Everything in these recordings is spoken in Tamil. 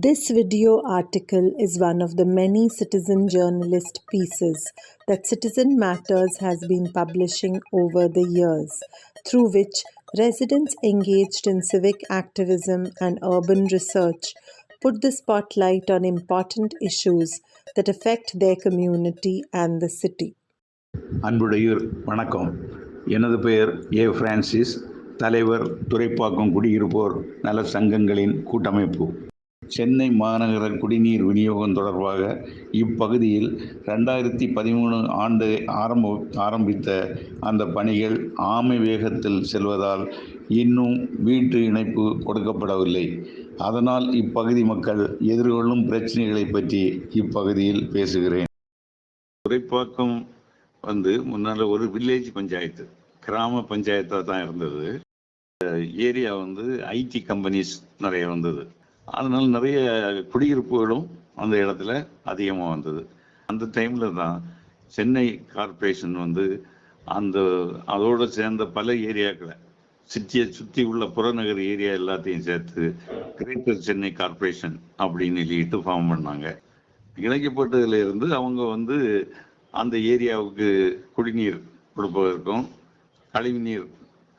This video article is one of the many citizen journalist pieces that Citizen Matters has been publishing over the years, through which residents engaged in civic activism and urban research put the spotlight on important issues that affect their community and the city. அன்புடையூர் வணக்கம். எனது பெயர் ஏ. பிரான்சிஸ், தலைவர் துறைப்பாக்கம் குடியிருப்போர் நல சங்கங்களின் கூட்டமைப்பு. சென்னை மாநகர குடிநீர் விநியோகம் தொடர்பாக இப்பகுதியில் 2013 ஆண்டு ஆரம்பித்த அந்த பணிகள் ஆமை வேகத்தில் செல்வதால் இன்னும் வீட்டு இணைப்பு கொடுக்கப்படவில்லை. அதனால் இப்பகுதி மக்கள் எதிர்கொள்ளும் பிரச்சனைகளை பற்றி இப்பகுதியில் பேசுகிறேன். துறைப்பாக்கம் முன்னால் ஒரு வில்லேஜ் பஞ்சாயத்து, கிராம பஞ்சாயத்தாக தான் இருந்தது. ஏரியா ஐடி கம்பெனிஸ் நிறைய வந்தது. அதனால நிறைய குடியிருப்புகளும் அந்த இடத்துல அதிகமாக வந்தது. அந்த டைமில் தான் சென்னை கார்பரேஷன் அதோடு சேர்ந்த பல ஏரியாக்களை, சிட்டியை சுற்றி உள்ள புறநகர் ஏரியா எல்லாத்தையும் சேர்த்து கிரேட்டர் சென்னை கார்பரேஷன் அப்படின்னு சொல்லிட்டு ஃபார்ம் பண்ணாங்க. இணைக்கப்பட்டதுல இருந்து அவங்க அந்த ஏரியாவுக்கு குடிநீர் கொடுப்பதற்கும் கழிவுநீர்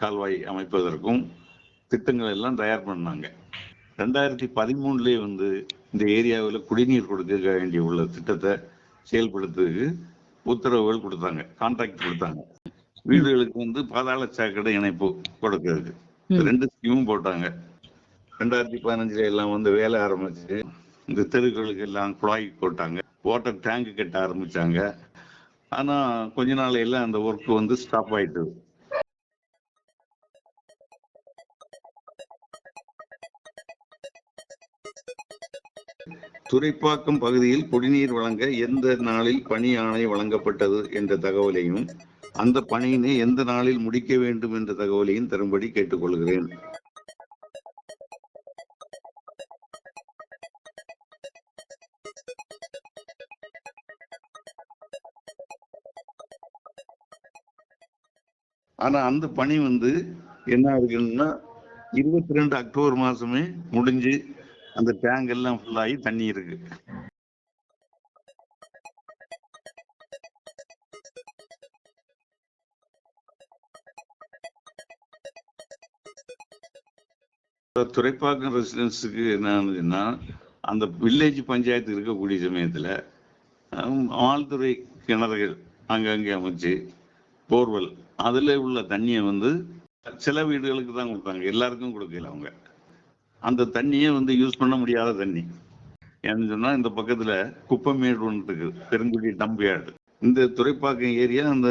கால்வாய் அமைப்பதற்கும் திட்டங்கள் எல்லாம் தயார் பண்ணாங்க. 2013 இந்த ஏரியாவில் குடிநீர் கொடுக்க வேண்டிய உள்ள திட்டத்தை செயல்படுத்துறதுக்கு உத்தரவுகள் கொடுத்தாங்க, கான்ட்ராக்ட் கொடுத்தாங்க. வீடுகளுக்கு பாதாள சாக்கடை இணைப்பு கொடுக்கறதுக்கு 2 ஸ்கீமும் போட்டாங்க. 2015 எல்லாம் வேலை ஆரம்பிச்சு இந்த தெருக்களுக்கு எல்லாம் குழாய் போட்டாங்க, வாட்டர் டேங்க் கட்ட ஆரம்பிச்சாங்க. ஆனா கொஞ்ச நாளையில அந்த ஒர்க் ஸ்டாப் ஆயிட்டு. துறைப்பாக்கம் பகுதியில் குடிநீர் வழங்க எந்த நாளில் பணி ஆணை வழங்கப்பட்டது என்ற தகவலையும் அந்த பணியினை எந்த நாளில் முடிக்க வேண்டும் என்ற தகவலையும் தரும்படி கேட்டுக்கொள்கிறேன். ஆனா அந்த பணி என்ன இருக்குன்னா 22 அக்டோபர் மாசமே முடிஞ்சு அந்த டேங்க் எல்லாம் ஃபுல்லாகி தண்ணி இருக்கு. துறைப்பாக்கம் ரெசிடென்ஸுக்கு என்ன அந்த வில்லேஜ் பஞ்சாயத்து இருக்கக்கூடிய சமயத்துல ஆழ்துறை கிணறுகள் அங்கங்கே அமைச்சு போர்வெல் அதுல உள்ள தண்ணியை சில வீடுகளுக்கு தான் கொடுத்தாங்க, எல்லாருக்கும் கொடுக்கல. அவங்க அந்த தண்ணியே யூஸ் பண்ண முடியாத தண்ணி. ஏன்னு சொன்னா இந்த பக்கத்துல குப்பமேடு ஒன்று இருக்கு, பெருங்குடி டம்ப் யார்டு. இந்த துறைப்பாக்கம் ஏரியா அந்த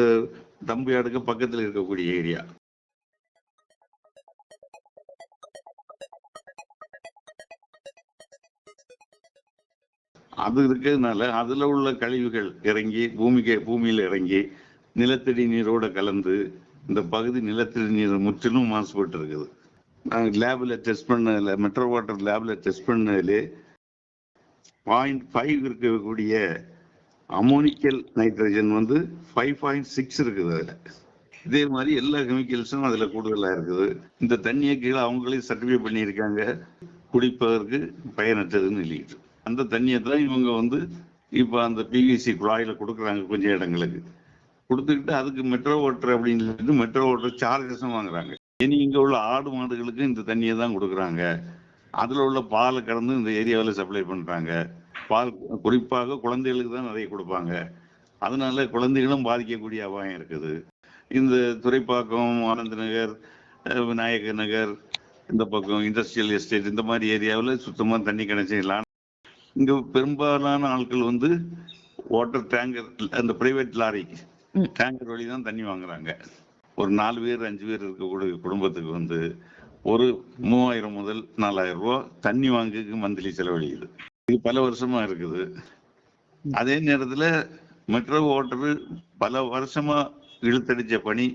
டம்ப் யார்டுக்கு பக்கத்துல இருக்கக்கூடிய ஏரியா. அது இருக்கிறதுனால அதுல உள்ள கழிவுகள் இறங்கி பூமியில இறங்கி நிலத்தடி நீரோட கலந்து இந்த பகுதி நிலத்தடி நீர் முற்றிலும் மாசுபட்டு இருக்குது. நாங்கள் லேபில் டெஸ்ட் பண்ணதில், மெட்ரோ வாட்டர் லேபில் டெஸ்ட் பண்ணதிலே 0.5 இருக்கக்கூடிய அமோனிக்கல் நைட்ரஜன் 5.6 இருக்குது அதில். இதே மாதிரி எல்லா கெமிக்கல்ஸும் அதில் கூடுதலாக இருக்குது. இந்த தண்ணியை கீழே அவங்களே சர்டிஃபை பண்ணியிருக்காங்க, குடிப்பதற்கு பயனற்றதுன்னு சொல்லிட்டு. அந்த தண்ணியை தான் இவங்க இப்போ அந்த பிவிசி குழாயில் கொடுக்குறாங்க. கொஞ்சம் இடங்களுக்கு கொடுத்துக்கிட்டு அதுக்கு மெட்ரோ வாட்டர் அப்படின்னு சொல்லிட்டு மெட்ரோ வாட்டர் சார்ஜஸும் வாங்குறாங்க. இனி இங்க உள்ள ஆடு மாடுகளுக்கு இந்த தண்ணியை தான் கொடுக்குறாங்க. அதுல உள்ள பாலை கலந்து இந்த ஏரியாவில் சப்ளை பண்றாங்க. பால் குறிப்பாக குழந்தைகளுக்கு தான் நிறைய கொடுப்பாங்க. அதனால குழந்தைகளும் பாதிக்கக்கூடிய அபாயம் இருக்குது. இந்த துறைப்பாக்கம், ஆனந்த நகர், விநாயகர் நகர், இந்த பக்கம் இண்டஸ்ட்ரியல் எஸ்டேட், இந்த மாதிரி ஏரியாவில் சுத்தமா தண்ணி கிடைச்சிடலாம். இங்க பெரும்பாலான ஆட்கள் வாட்டர் டேங்கர், அந்த பிரைவேட் லாரி டேங்கர் வழி தான் தண்ணி வாங்குறாங்க. ஒரு 4 பேர் 5 பேர் இருக்கக்கூடிய குடும்பத்துக்கு ஒரு 3000 முதல் 4000 ரூபாய் தண்ணி வாங்குறதுக்கு மந்த்லி செலவழிக்குது. இது பல வருஷமா இருக்குது. அதே நேரத்துல மெட்ரோ வாட்டர் பல வருஷமா இழுத்தடிச்ச பணி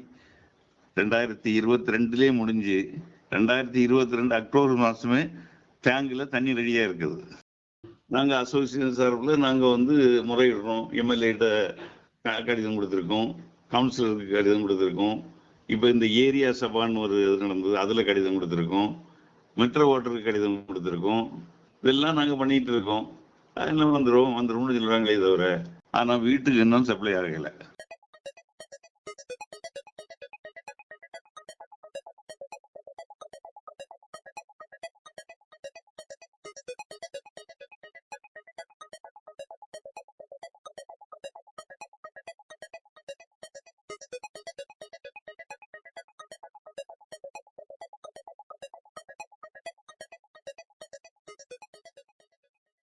2022 முடிஞ்சு 2022 அக்டோபர் மாசமே டேங்க்ல தண்ணி ரெடியா இருக்குது. நாங்க அசோசியேஷன் சார்பில் நாங்க முறையிடுறோம். எம்எல்ஏட்ட கடிதம் கொடுத்துருக்கோம், கவுன்சிலருக்கு கடிதம் கொடுத்துருக்கோம். இப்போ இந்த ஏரியா சபான்னு ஒரு இது நடந்தது, அதில் கடிதம் கொடுத்துருக்கோம். மெட்ரோ வாட்டருக்கு கடிதம் கொடுத்துருக்கோம். இதெல்லாம் நாங்க பண்ணிட்டு இருக்கோம். இன்னும் வந்துரும்னு சொல்றாங்களே தவிர ஆனா வீட்டுக்கு இன்னும் சப்ளை ஆகலை.